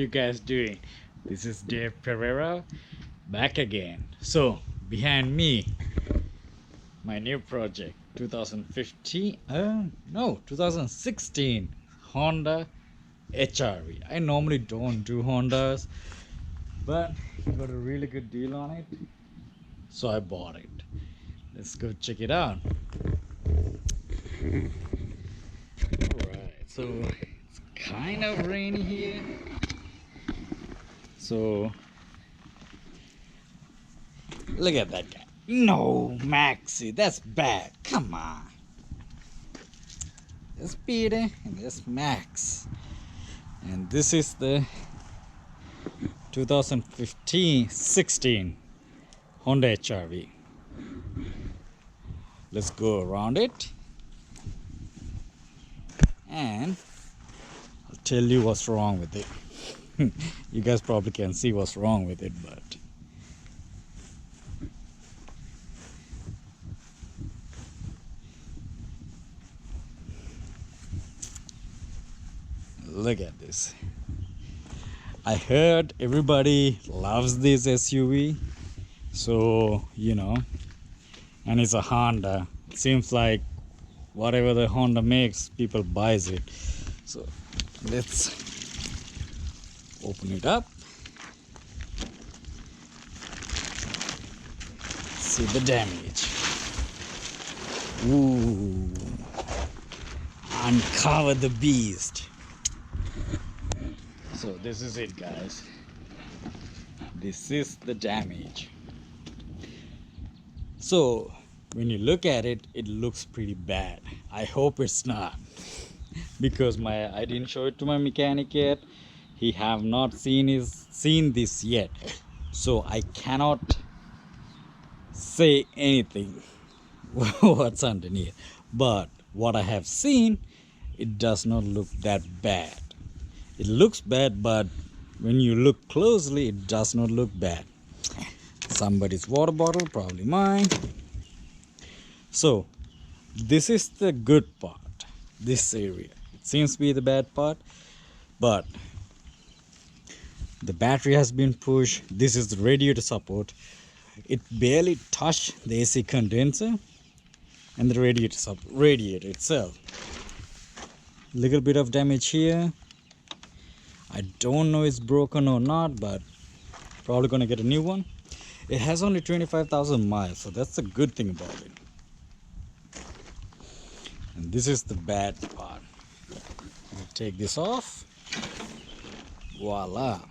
you guys doing? This is Dave Pereira back again. So behind me, my new project 2015 no 2016 Honda HRV. I normally don't do Hondas, but I got a really good deal on it, so I bought it. Let's go check it out. Alright, so it's kind of rainy here, so look at that guy. No, Maxi, that's bad. Come on. There's Peter and there's Max. And this is the 2015-16 Honda HRV. Let's go around it and I'll tell you what's wrong with it. You guys probably can see what's wrong with it, but look at this. I heard everybody loves this SUV, so and it's a Honda. It seems like whatever the Honda makes, people buys it. So let's open it up. See the damage. Ooh, uncover the beast. So this is it, guys. This is the damage. So when you look at it, it looks pretty bad. I hope it's not, because I didn't show it to my mechanic yet. He have not seen this yet, so I cannot say anything what's underneath. But what I have seen, it does not look that bad. It looks bad, but when you look closely, it does not look bad. Somebody's water bottle, probably mine. So this is the good part. This area, it seems to be the bad part, but the battery has been pushed. This is the radiator support. It barely touched the AC condenser and the radiator itself. Little bit of damage here. I don't know if it's broken or not, but probably gonna get a new one. It has only 25,000 miles, so that's a good thing about it. And this is the bad part. I'll take this off. Voila.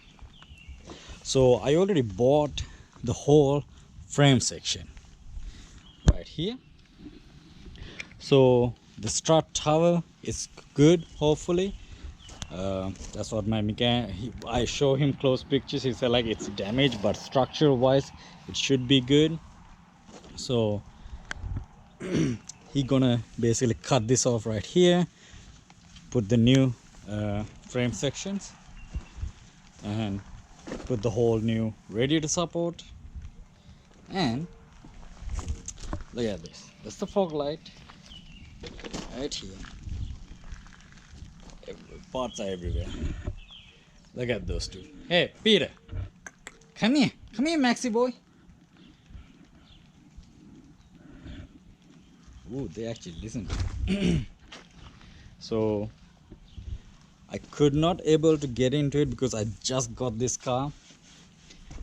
So I already bought the whole frame section right here. So the strut tower is good, hopefully. That's what my mechanic, I show him close pictures. He said like it's damaged, but structure wise it should be good. So he gonna basically cut this off right here, put the new frame sections, and put the whole new radiator support. And look at this. That's the fog light right here. Parts are everywhere. Look at those two. Hey, Peter, come here, Maxi boy. Ooh, they actually listen. So I could not able to get into it because I just got this car.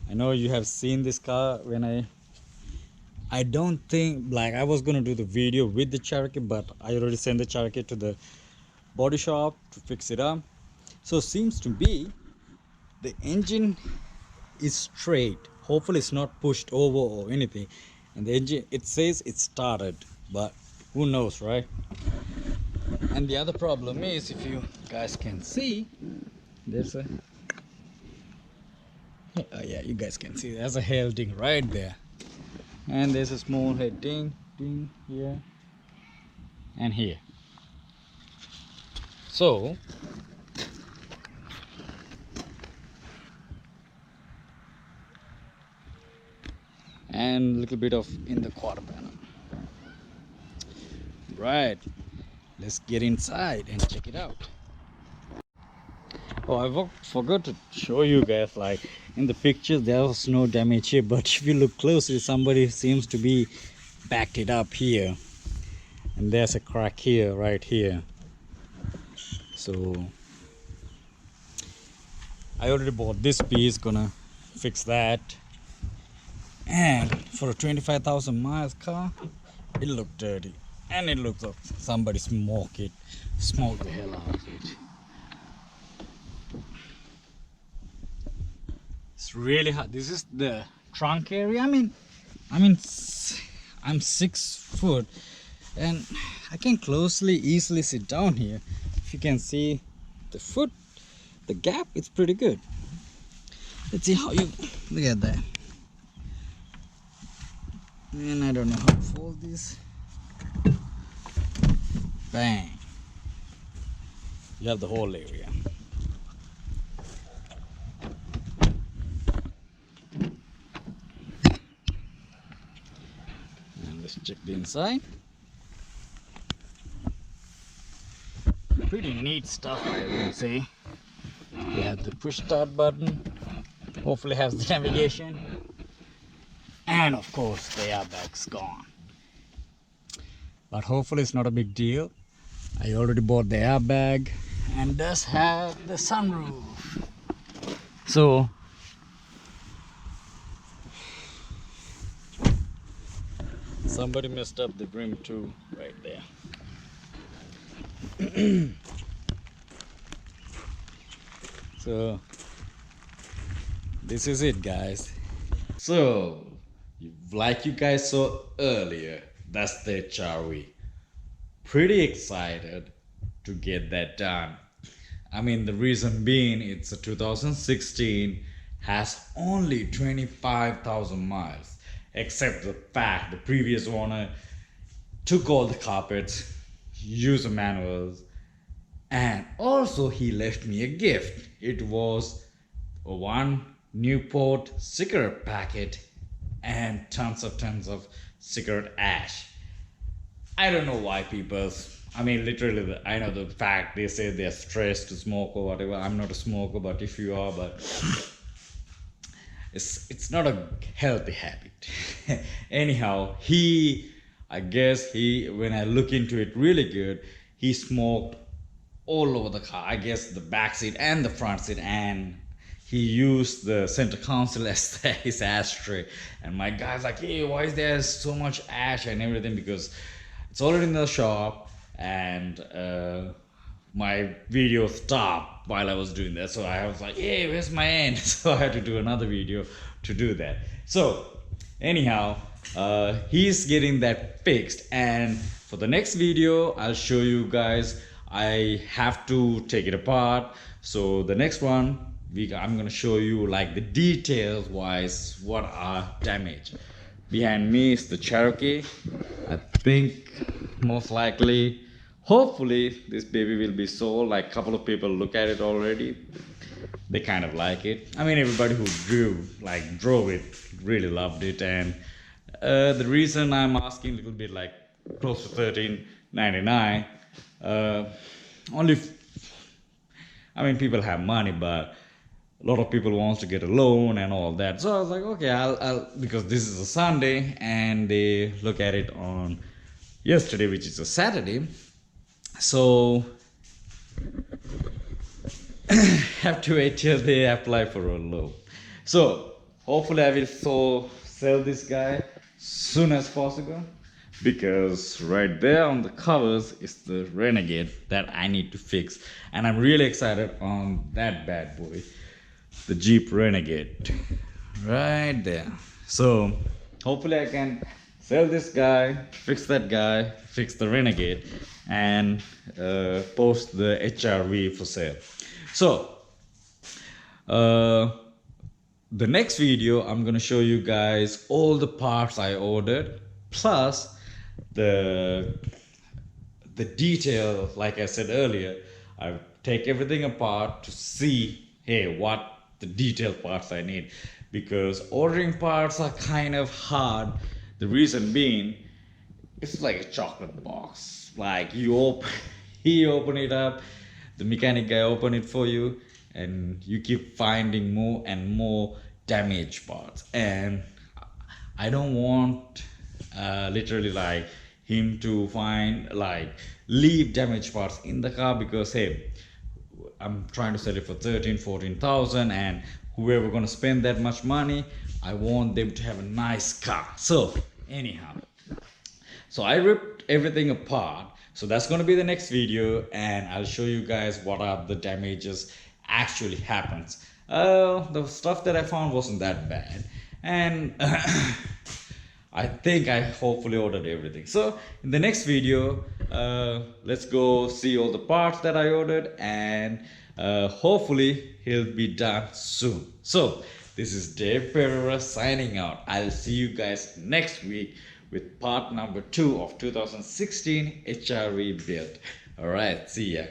I know you have seen this car when I don't think, like, I was gonna do the video with the Cherokee, but I already sent the Cherokee to the body shop to fix it up. So seems to be the engine is straight. Hopefully it's not pushed over or anything. And the engine, it says it started, but who knows, right? And the other problem is, if you guys can see, there's a oh yeah, you guys can see there's a hail ding right there, and there's a small head ding here and here. So and a little bit of in the quarter panel. Right, let's get inside and check it out. Oh, forgot to show you guys, like in the pictures there was no damage here, but if you look closely somebody seems to be backed it up here, and there's a crack here, right here. So I already bought this piece, gonna fix that. And for a 25,000 miles car, it looked dirty, and it looks like somebody smoked the hell out of it. It's really hard. This is the trunk area. I'm 6 foot, and I can easily sit down here. If you can see the gap, it's pretty good. Let's see how you look at that. And I don't know how to fold this. Bang! You have the whole area. And let's check the inside. Pretty neat stuff, I will say. We have the push start button. Hopefully has the navigation. And of course the airbag's gone. But hopefully it's not a big deal. I already bought the airbag and does have the sunroof. So somebody messed up the rim too right there. So this is it, guys. So like you guys saw earlier, that's the HRV. Pretty excited to get that done. I mean, the reason being it's a 2016, has only 25,000 miles, except the fact the previous owner took all the carpets, used the manuals, and also he left me a gift. It was one Newport cigarette packet and tons of cigarette ash. I don't know why people, I mean literally I know the fact they say they're stressed to smoke or whatever. I'm not a smoker, but if you are, but it's not a healthy habit. Anyhow, I guess when I look into it really good, he smoked all over the car. I guess the back seat and the front seat, and he used the center console as his ashtray. And my guy's like, hey, why is there so much ash and everything? Because it's already in the shop, and my video stopped while I was doing that. So I was like, hey, where's my end? So I had to do another video to do that. So anyhow, he's getting that fixed, and for the next video I'll show you guys. I have to take it apart. So the next one, I'm gonna show you like the details wise what are damaged. Behind me is the Cherokee. I think most likely, hopefully this baby will be sold. Like a couple of people look at it already. They kind of like it. I mean, everybody who drove it really loved it. And the reason I'm asking a little bit, like close to $13.99, I mean, people have money, but a lot of people wants to get a loan and all that. So I was like, okay, I'll because this is a Sunday and they look at it on yesterday, which is a Saturday. So have to wait till they apply for a loan. So hopefully I will sell this guy soon as possible, because right there on the covers is the Renegade that I need to fix, and I'm really excited on that bad boy, the Jeep Renegade right there. So hopefully I can sell this guy, fix that guy, fix the Renegade, and post the HRV for sale. So the next video I'm gonna show you guys all the parts I ordered, plus the detail. Like I said earlier, I take everything apart to see, hey, what the detailed parts I need, because ordering parts are kind of hard. The reason being, it's like a chocolate box. Like he open it up, the mechanic guy open it for you, and you keep finding more and more damaged parts, and I don't want literally like him to find like leave damaged parts in the car, because hey, I'm trying to sell it for 13-14 thousand, and whoever gonna spend that much money, I want them to have a nice car. So anyhow, so I ripped everything apart, so that's going to be the next video, and I'll show you guys what are the damages actually happens. The stuff that I found wasn't that bad, and I think I hopefully ordered everything. So in the next video, let's go see all the parts that I ordered, and hopefully he'll be done soon. So this is Dave Pereira signing out. I'll see you guys next week with part number 2 of 2016 HRV build. All right, see ya.